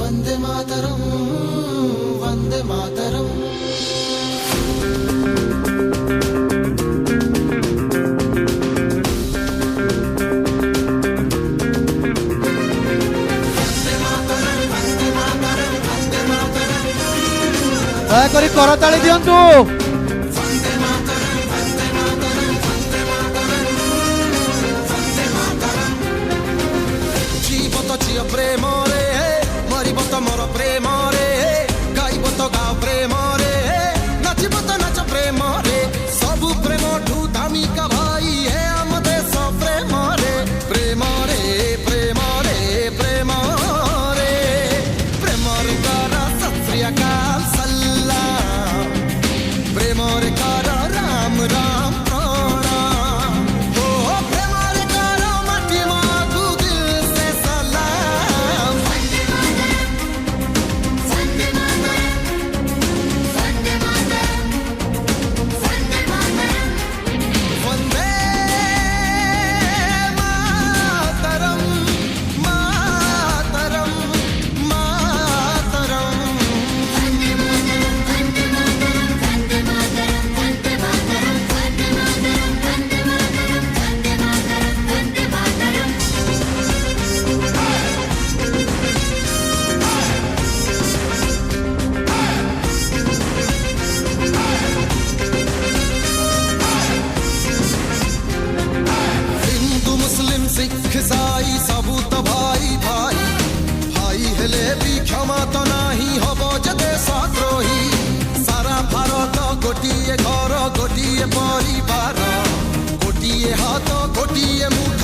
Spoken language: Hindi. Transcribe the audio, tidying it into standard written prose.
वंदे मातरम वंदे मातरम। দয়াকরি করতালি দিয়ন্তু। प्रेम रे मरब तो मोर प्रेम रे गाइब तो गाओ प्रेम रे नाचब तो नाच प्रेम रे सबु प्रेम ठू धामिका भाई है आम देश प्रेम रे प्रेम रे प्रेम रे प्रेम रे प्रेम रे कर सत श्री अकाल सलाम प्रेम रे कर राम राम प्रणाम ओ प्रेम रे कर माटी मागु दिल से सलाम। वंदे मातरम मातरम मातरम। हिंदू मुस्लिम सिख ईसाई सबू तो भाई भाई भाई हेले भी क्षमा तो नाही हब जदे सद्रोही सारा भारत गोटिए घर गोटिए परिवार गोटिए हाथ गोटिए मुठ